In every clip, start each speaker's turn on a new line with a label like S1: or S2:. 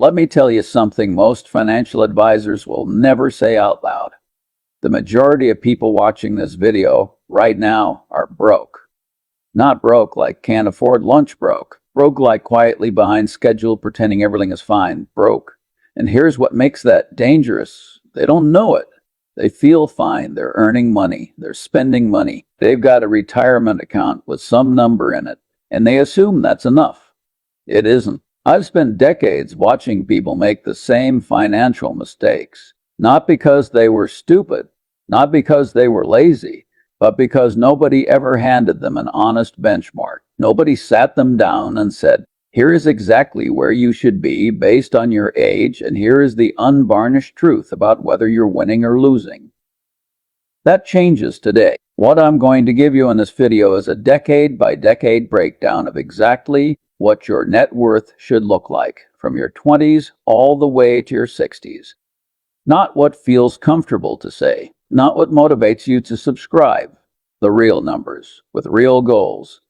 S1: let me tell you something most financial advisors will never say out loud. The majority of people watching this video right now are broke. Not broke like can't afford lunch broke. Broke like quietly behind schedule pretending everything is fine. Broke. And here's what makes that dangerous. They don't know it. They feel fine. They're earning money. They're spending money. They've got a retirement account with some number in it. And they assume that's enough. It isn't. I've spent decades watching people make the same financial mistakes. Not because they were stupid. Not because they were lazy. But because nobody ever handed them an honest benchmark. Nobody sat them down and said, here is exactly where you should be based on your age, and here is the unvarnished truth about whether you're winning or losing. That changes today. What I'm going to give you in this video is a decade-by-decade breakdown of exactly what your net worth should look like, from your 20s all the way to your 60s. Not what feels comfortable to say, not what motivates you to subscribe, the real numbers, with real goals,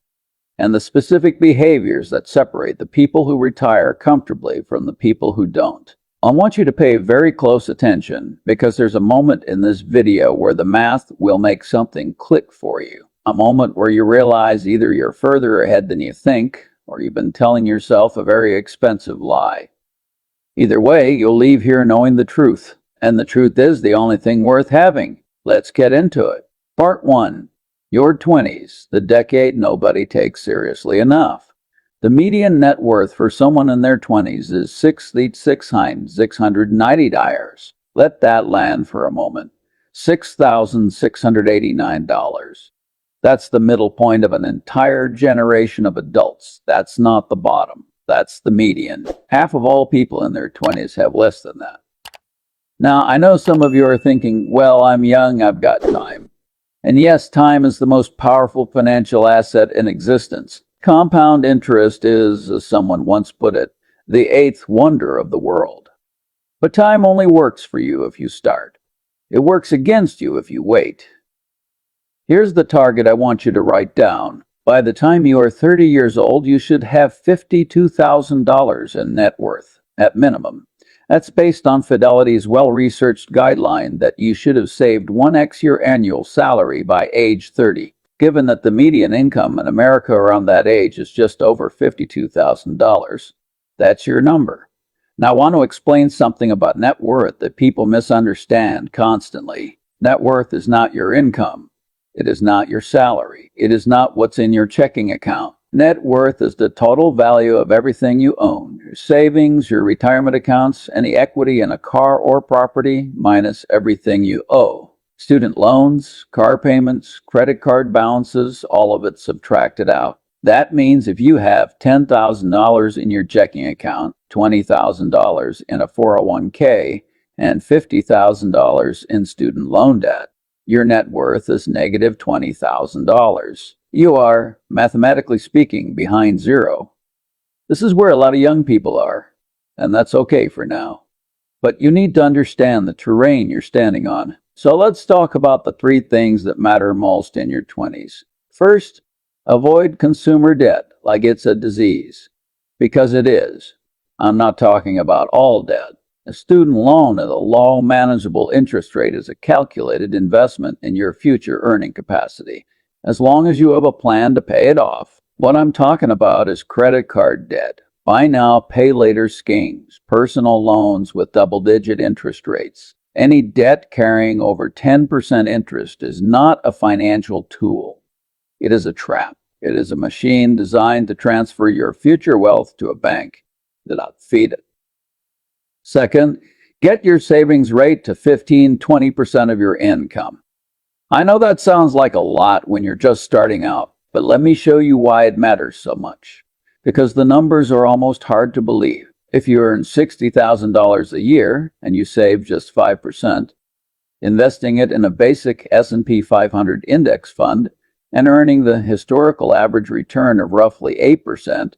S1: and the specific behaviors that separate the people who retire comfortably from the people who don't. I want you to pay very close attention because there's a moment in this video where the math will make something click for you. A moment where you realize either you're further ahead than you think, or you've been telling yourself a very expensive lie. Either way, you'll leave here knowing the truth. And the truth is the only thing worth having. Let's get into it. Part 1. Your 20s, the decade nobody takes seriously enough. The median net worth for someone in their 20s is $6,690. Let that land for a moment. $6,689. That's the middle point of an entire generation of adults. That's not the bottom. That's the median. Half of all people in their 20s have less than that. Now, I know some of you are thinking, well, I'm young, I've got time. And yes, time is the most powerful financial asset in existence. Compound interest is, as someone once put it, the eighth wonder of the world. But time only works for you if you start. It works against you if you wait. Here's the target I want you to write down. By the time you are 30 years old, you should have $52,000 in net worth, at minimum. That's based on Fidelity's well-researched guideline that you should have saved 1x your annual salary by age 30. Given that the median income in America around that age is just over $52,000, that's your number. Now I want to explain something about net worth that people misunderstand constantly. Net worth is not your income. It is not your salary. It is not what's in your checking account. Net worth is the total value of everything you own. Your savings, your retirement accounts, any equity in a car or property, minus everything you owe. Student loans, car payments, credit card balances, all of it subtracted out. That means if you have $10,000 in your checking account, $20,000 in a 401k, and $50,000 in student loan debt, your net worth is negative $20,000. You are, mathematically speaking, behind zero. This is where a lot of young people are, and that's okay for now. But you need to understand the terrain you're standing on. So let's talk about the 3 things that matter most in your 20s. First, avoid consumer debt like it's a disease, because it is. I'm not talking about all debt. A student loan at a low, manageable interest rate is a calculated investment in your future earning capacity, as long as you have a plan to pay it off. What I'm talking about is credit card debt, buy now, pay later schemes, personal loans with double-digit interest rates. Any debt carrying over 10% interest is not a financial tool. It is a trap. It is a machine designed to transfer your future wealth to a bank. Do not feed it. Second, get your savings rate to 15-20% of your income. I know that sounds like a lot when you're just starting out, but let me show you why it matters so much. Because the numbers are almost hard to believe. If you earn $60,000 a year and you save just 5%, investing it in a basic S&P 500 index fund and earning the historical average return of roughly 8%,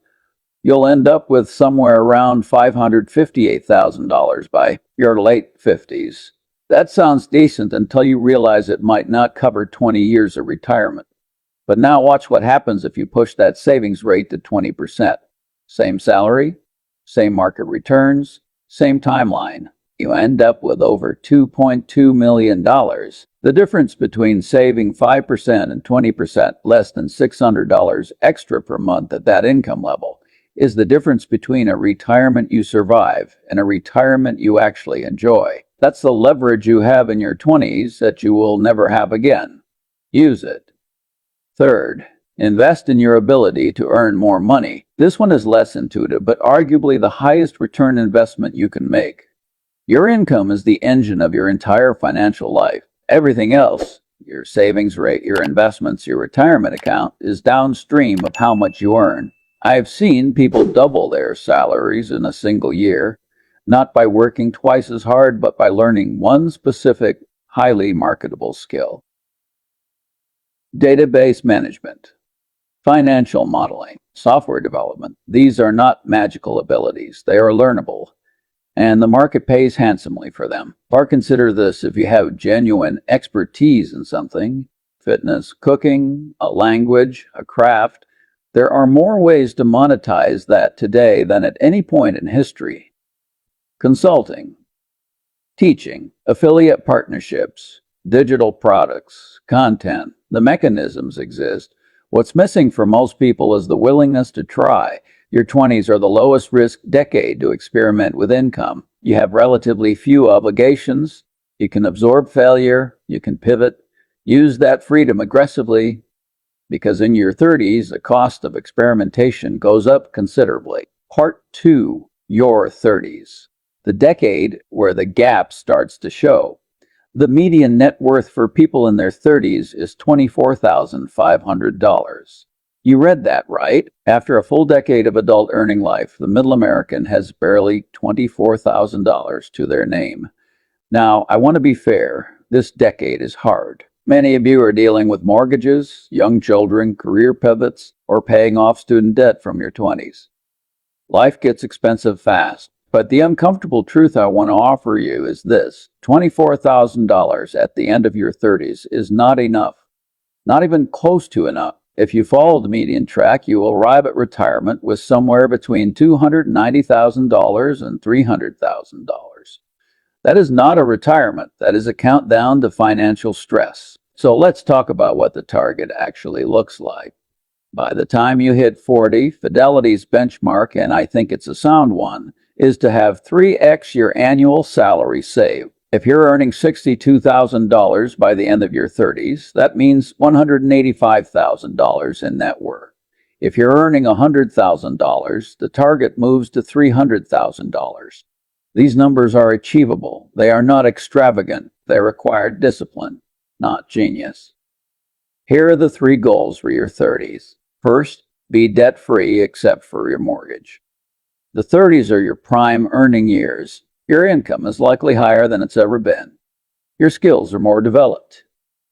S1: you'll end up with somewhere around $558,000 by your late 50s. That sounds decent until you realize it might not cover 20 years of retirement. But now watch what happens if you push that savings rate to 20%. Same salary, same market returns, same timeline. You end up with over $2.2 million. The difference between saving 5% and 20% less than $600 extra per month at that income level is the difference between a retirement you survive and a retirement you actually enjoy. That's the leverage you have in your 20s that you will never have again. Use it. Third, invest in your ability to earn more money. This one is less intuitive, but arguably the highest return investment you can make. Your income is the engine of your entire financial life. Everything else, your savings rate, your investments, your retirement account, is downstream of how much you earn. I've seen people double their salaries in a single year, not by working twice as hard, but by learning one specific, highly marketable skill. Database management, financial modeling, software development. These are not magical abilities. They are learnable, and the market pays handsomely for them. Or consider this: if you have genuine expertise in something, fitness, cooking, a language, a craft, there are more ways to monetize that today than at any point in history. Consulting, teaching, affiliate partnerships, digital products, content. The mechanisms exist. What's missing for most people is the willingness to try. Your 20s are the lowest risk decade to experiment with income. You have relatively few obligations. You can absorb failure. You can pivot. Use that freedom aggressively, because in your 30s, the cost of experimentation goes up considerably. Part 2, your 30s. The decade where the gap starts to show. The median net worth for people in their 30s is $24,500. You read that right. After a full decade of adult earning life, the middle American has barely $24,000 to their name. Now, I want to be fair. This decade is hard. Many of you are dealing with mortgages, young children, career pivots, or paying off student debt from your 20s. Life gets expensive fast. But the uncomfortable truth I want to offer you is this: $24,000 at the end of your 30s is not enough. Not even close to enough. If you follow the median track, you will arrive at retirement with somewhere between $290,000 and $300,000. That is not a retirement. That is a countdown to financial stress. So let's talk about what the target actually looks like. By the time you hit 40, Fidelity's benchmark, and I think it's a sound one, is to have 3x your annual salary saved. If you're earning $62,000 by the end of your 30s, that means $185,000 in net worth. If you're earning $100,000, the target moves to $300,000. These numbers are achievable. They are not extravagant. They require discipline, not genius. Here are the 3 goals for your 30s. First, be debt-free except for your mortgage. The 30s are your prime earning years. Your income is likely higher than it's ever been. Your skills are more developed.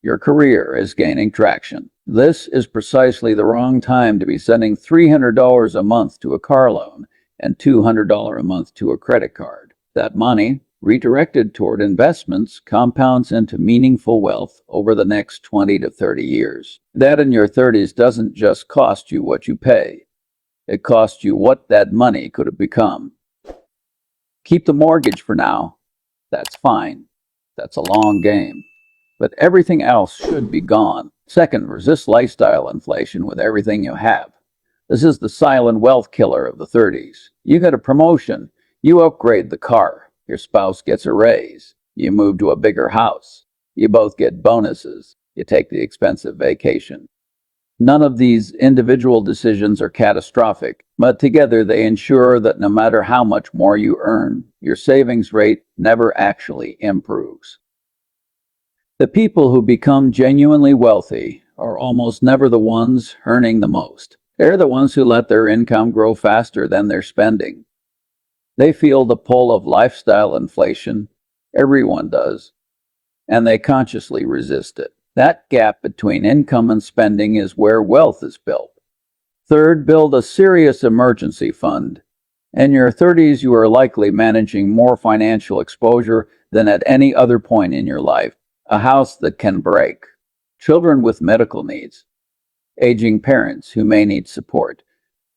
S1: Your career is gaining traction. This is precisely the wrong time to be sending $300 a month to a car loan and $200 a month to a credit card. That money, redirected toward investments, compounds into meaningful wealth over the next 20 to 30 years. That in your 30s doesn't just cost you what you pay. It costs you what that money could have become. Keep the mortgage for now. That's fine. That's a long game. But everything else should be gone. Second, resist lifestyle inflation with everything you have. This is the silent wealth killer of the 30s. You get a promotion. You upgrade the car. Your spouse gets a raise. You move to a bigger house. You both get bonuses. You take the expensive vacation. None of these individual decisions are catastrophic, but together they ensure that no matter how much more you earn, your savings rate never actually improves. The people who become genuinely wealthy are almost never the ones earning the most. They're the ones who let their income grow faster than their spending. They feel the pull of lifestyle inflation. Everyone does. And they consciously resist it. That gap between income and spending is where wealth is built. Third, build a serious emergency fund. In your 30s, you are likely managing more financial exposure than at any other point in your life. A house that can break, children with medical needs, aging parents who may need support,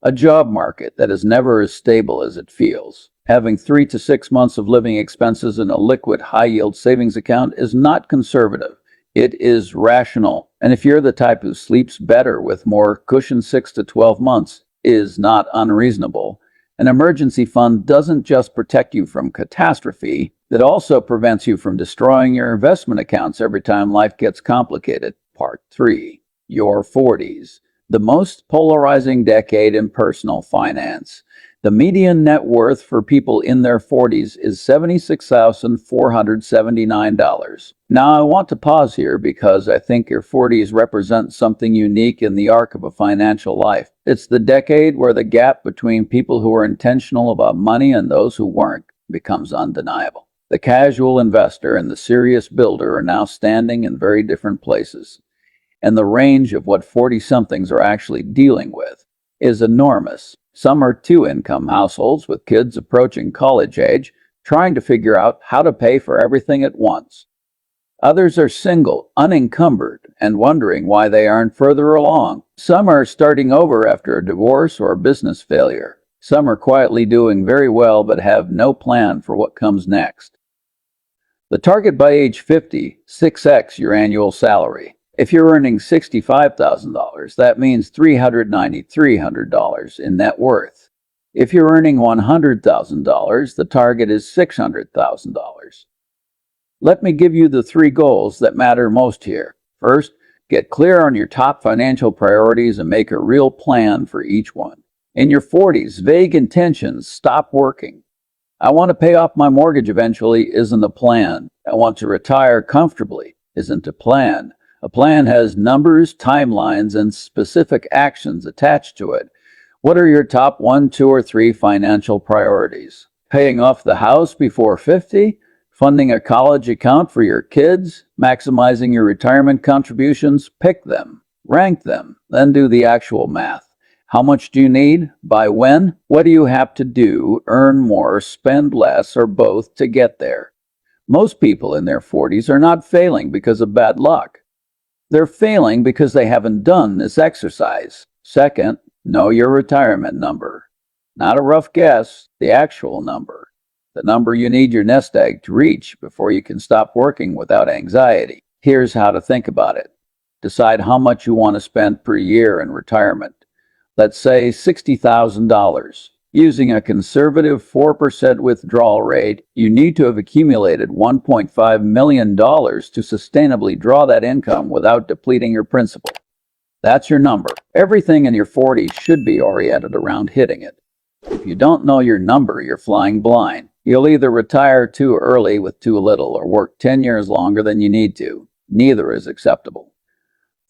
S1: A job market that is never as stable as it feels. Having 3 to 6 months of living expenses in a liquid high-yield savings account is not conservative. It is rational. And if you're the type who sleeps better with more cushion, 6 to 12 months is not unreasonable. An emergency fund doesn't just protect you from catastrophe, it also prevents you from destroying your investment accounts every time life gets complicated. Part 3. Your 40s. The most polarizing decade in personal finance. The median net worth for people in their 40s is $76,479. Now, I want to pause here because I think your 40s represent something unique in the arc of a financial life. It's the decade where the gap between people who are intentional about money and those who weren't becomes undeniable. The casual investor and the serious builder are now standing in very different places, and the range of what 40-somethings are actually dealing with is enormous. Some are two-income households with kids approaching college age, trying to figure out how to pay for everything at once. Others are single, unencumbered, and wondering why they aren't further along. Some are starting over after a divorce or a business failure. Some are quietly doing very well but have no plan for what comes next. The target by age 50, 6x your annual salary. If you're earning $65,000, that means $300 in net worth. If you're earning $100,000, the target is $600,000. Let me give you the 3 goals that matter most here. First, get clear on your top financial priorities and make a real plan for each one. In your 40s, vague intentions stop working. I want to pay off my mortgage eventually isn't a plan. I want to retire comfortably isn't a plan. A plan has numbers, timelines, and specific actions attached to it. What are your top 1, 2, or 3 financial priorities? Paying off the house before 50? Funding a college account for your kids? Maximizing your retirement contributions? Pick them. Rank them. Then do the actual math. How much do you need? By when? What do you have to do? Earn more, spend less, or both to get there? Most people in their 40s are not failing because of bad luck. They're failing because they haven't done this exercise. Second, know your retirement number. Not a rough guess, the actual number. The number you need your nest egg to reach before you can stop working without anxiety. Here's how to think about it. Decide how much you want to spend per year in retirement. Let's say $60,000. Using a conservative 4% withdrawal rate, you need to have accumulated $1.5 million to sustainably draw that income without depleting your principal. That's your number. Everything in your 40s should be oriented around hitting it. If you don't know your number, you're flying blind. You'll either retire too early with too little or work 10 years longer than you need to. Neither is acceptable.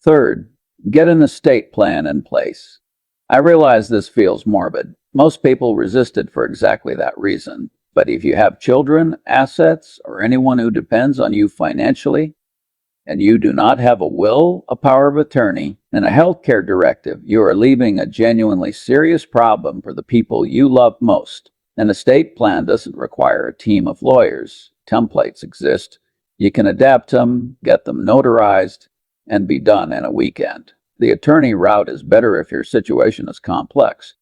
S1: Third, get an estate plan in place. I realize this feels morbid. Most people resist it for exactly that reason. But if you have children, assets, or anyone who depends on you financially, and you do not have a will, a power of attorney, and a healthcare directive, you are leaving a genuinely serious problem for the people you love most. An estate plan doesn't require a team of lawyers. Templates exist. You can adapt them, get them notarized, and be done in a weekend. The attorney route is better if your situation is complex,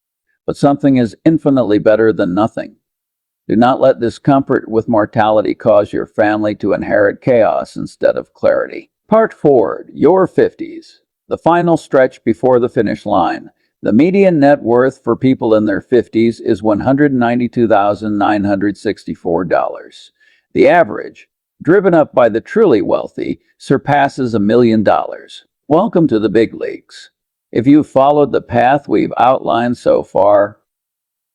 S1: but something is infinitely better than nothing. Do not let discomfort with mortality cause your family to inherit chaos instead of clarity. Part 4. Your 50s. The final stretch before the finish line. The median net worth for people in their 50s is $192,964. The average, driven up by the truly wealthy, surpasses $1 million. Welcome to the big leagues. If you've followed the path we've outlined so far,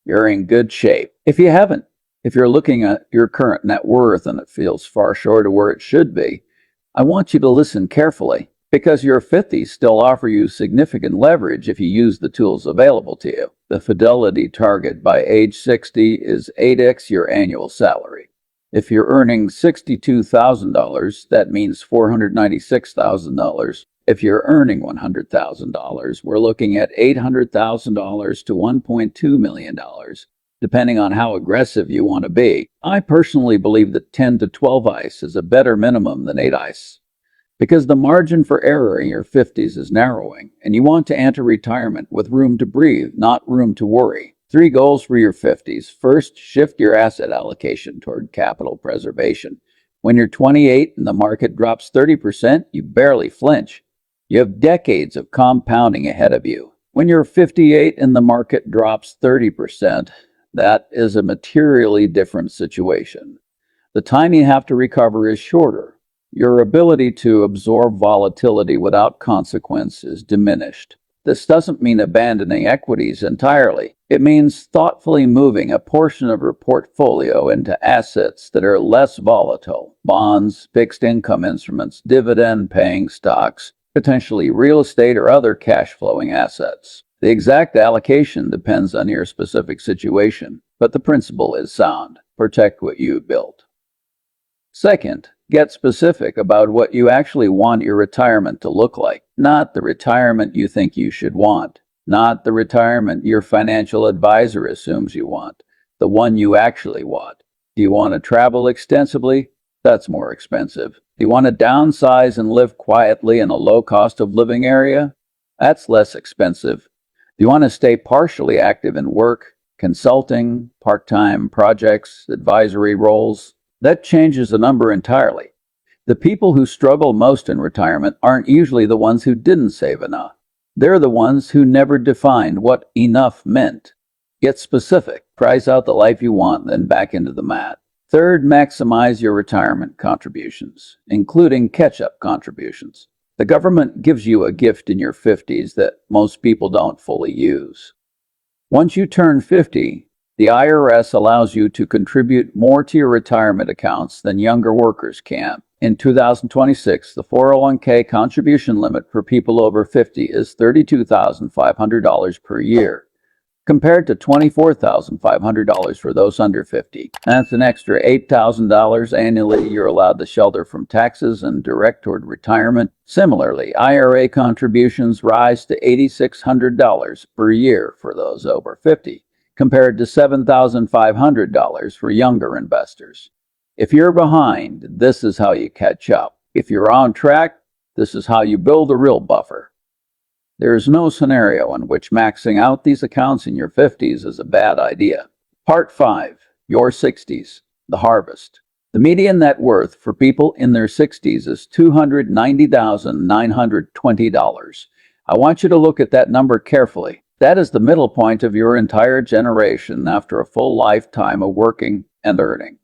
S1: you're in good shape. If you haven't, if you're looking at your current net worth and it feels far short of where it should be, I want you to listen carefully, because your 50s still offer you significant leverage if you use the tools available to you. The fidelity target by age 60 is 8x your annual salary. If you're earning $62,000, that means $496,000. If you're earning $100,000, we're looking at $800,000 to $1.2 million, depending on how aggressive you want to be. I personally believe that 10 to 12 ice is a better minimum than 8 ice. Because the margin for error in your 50s is narrowing, and you want to enter retirement with room to breathe, not room to worry. 3 goals for your 50s. First, shift your asset allocation toward capital preservation. When you're 28 and the market drops 30%, you barely flinch. You have decades of compounding ahead of you. When you're 58 and the market drops 30%, that is a materially different situation. The time you have to recover is shorter. Your ability to absorb volatility without consequence is diminished. This doesn't mean abandoning equities entirely. It means thoughtfully moving a portion of your portfolio into assets that are less volatile: bonds, fixed income instruments, dividend-paying stocks, potentially real estate or other cash-flowing assets. The exact allocation depends on your specific situation, but the principle is sound. Protect what you've built. Second, get specific about what you actually want your retirement to look like, not the retirement you think you should want, not the retirement your financial advisor assumes you want, the one you actually want. Do you want to travel extensively? That's more expensive. Do you want to downsize and live quietly in a low cost of living area? That's less expensive. Do you want to stay partially active in work, consulting, part-time projects, advisory roles? That changes the number entirely. The people who struggle most in retirement aren't usually the ones who didn't save enough. They're the ones who never defined what enough meant. Get specific, price out the life you want, then back into the mat. Third, maximize your retirement contributions, including catch-up contributions. The government gives you a gift in your 50s that most people don't fully use. Once you turn 50, the IRS allows you to contribute more to your retirement accounts than younger workers can. In 2026, the 401k contribution limit for people over 50 is $32,500 per year, compared to $24,500 for those under 50. That's an extra $8,000 annually you're allowed to shelter from taxes and direct toward retirement. Similarly, IRA contributions rise to $8,600 per year for those over 50, compared to $7,500 for younger investors. If you're behind, this is how you catch up. If you're on track, this is how you build a real buffer. There is no scenario in which maxing out these accounts in your 50s is a bad idea. Part 5. Your 60s. The harvest. The median net worth for people in their 60s is $290,920. I want you to look at that number carefully. That is the middle point of your entire generation after a full lifetime of working and earning.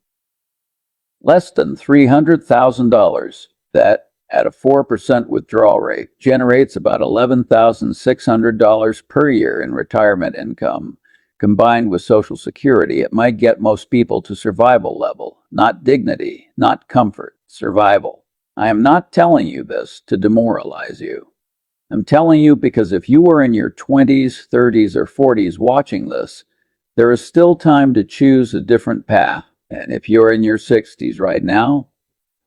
S1: Less than $300,000. That, at a 4% withdrawal rate, generates about $11,600 per year in retirement income. Combined with Social Security, it might get most people to survival level, not dignity, not comfort, survival. I am not telling you this to demoralize you. I'm telling you because if you are in your 20s, 30s, or 40s watching this, there is still time to choose a different path. And if you're in your 60s right now,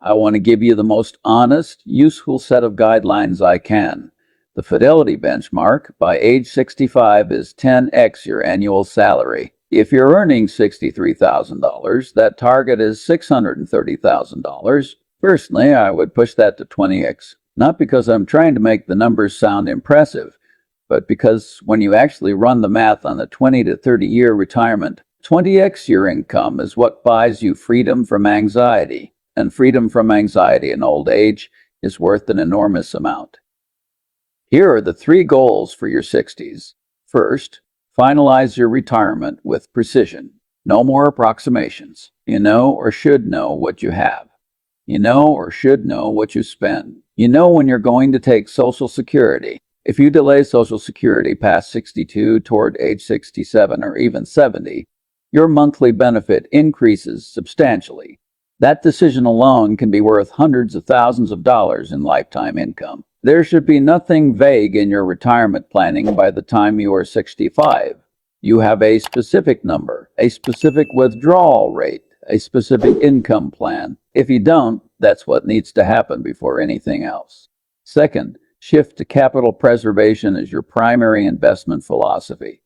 S1: I want to give you the most honest, useful set of guidelines I can. The Fidelity benchmark by age 65 is 10x your annual salary. If you're earning $63,000, that target is $630,000. Personally, I would push that to 20x. Not because I'm trying to make the numbers sound impressive, but because when you actually run the math on a 20 to 30-year retirement, 20x your income is what buys you freedom from anxiety. And freedom from anxiety in old age is worth an enormous amount. Here are the 3 goals for your 60s. First, finalize your retirement with precision. No more approximations. You know or should know what you have. You know or should know what you spend. You know when you're going to take Social Security. If you delay Social Security past 62 toward age 67 or even 70, your monthly benefit increases substantially. That decision alone can be worth hundreds of thousands of dollars in lifetime income. There should be nothing vague in your retirement planning by the time you are 65. You have a specific number, a specific withdrawal rate, a specific income plan. If you don't, that's what needs to happen before anything else. Second, shift to capital preservation as your primary investment philosophy.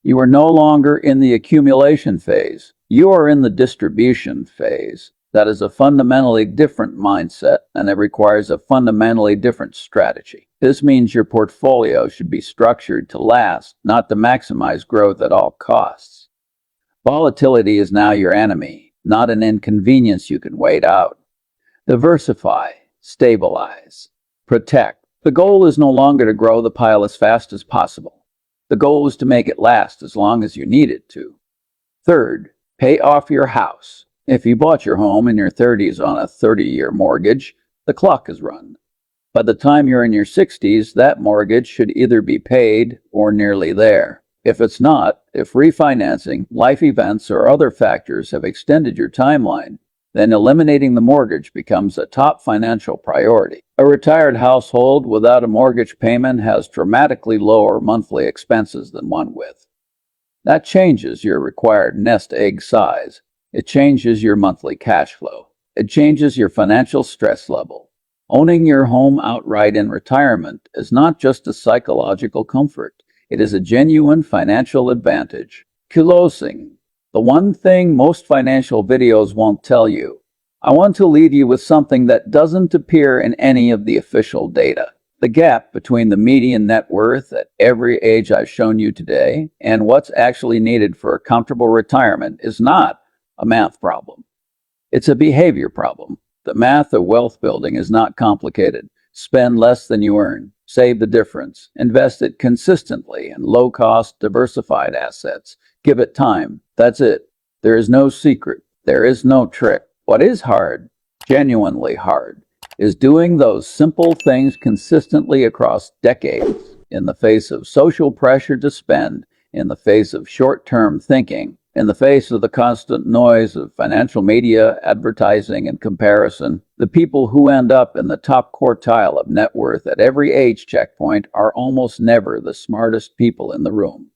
S1: You are no longer in the accumulation phase. You are in the distribution phase. That is a fundamentally different mindset, and it requires a fundamentally different strategy. This means your portfolio should be structured to last, not to maximize growth at all costs. Volatility is now your enemy, not an inconvenience you can wait out. Diversify, stabilize, protect. The goal is no longer to grow the pile as fast as possible. The goal is to make it last as long as you need it to. Third, pay off your house. If you bought your home in your 30s on a 30-year mortgage, the clock is run. By the time you're in your 60s, that mortgage should either be paid or nearly there. If it's not, if refinancing, life events, or other factors have extended your timeline, then eliminating the mortgage becomes a top financial priority. A retired household without a mortgage payment has dramatically lower monthly expenses than one with. That changes your required nest egg size. It changes your monthly cash flow. It changes your financial stress level. Owning your home outright in retirement is not just a psychological comfort. It is a genuine financial advantage. Closing. The one thing most financial videos won't tell you. I want to leave you with something that doesn't appear in any of the official data. The gap between the median net worth at every age I've shown you today and what's actually needed for a comfortable retirement is not a math problem. It's a behavior problem. The math of wealth building is not complicated. Spend less than you earn. Save the difference. Invest it consistently in low-cost, diversified assets. Give it time. That's it. There is no secret. There is no trick. What is hard, genuinely hard, is doing those simple things consistently across decades in the face of social pressure to spend, in the face of short-term thinking, in the face of the constant noise of financial media, advertising, and comparison. The people who end up in the top quartile of net worth at every age checkpoint are almost never the smartest people in the room.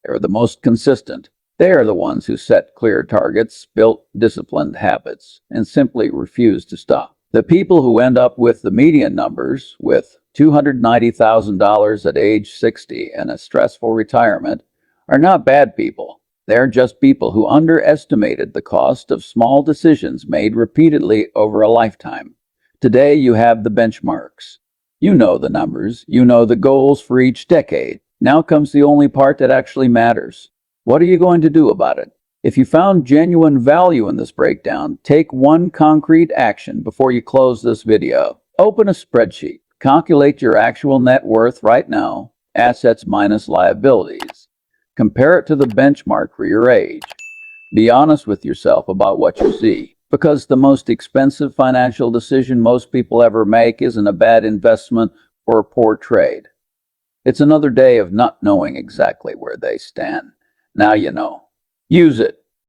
S1: They're the most consistent. They are the ones who set clear targets, built disciplined habits, and simply refuse to stop. The people who end up with the median numbers, with $290,000 at age 60 and a stressful retirement, are not bad people. They're just people who underestimated the cost of small decisions made repeatedly over a lifetime. Today you have the benchmarks. You know the numbers. You know the goals for each decade. Now comes the only part that actually matters. What are you going to do about it? If you found genuine value in this breakdown, take one concrete action before you close this video. Open a spreadsheet. Calculate your actual net worth right now, assets minus liabilities. Compare it to the benchmark for your age. Be honest with yourself about what you see, because the most expensive financial decision most people ever make isn't a bad investment or a poor trade. It's another day of not knowing exactly where they stand. Now you know. Use it.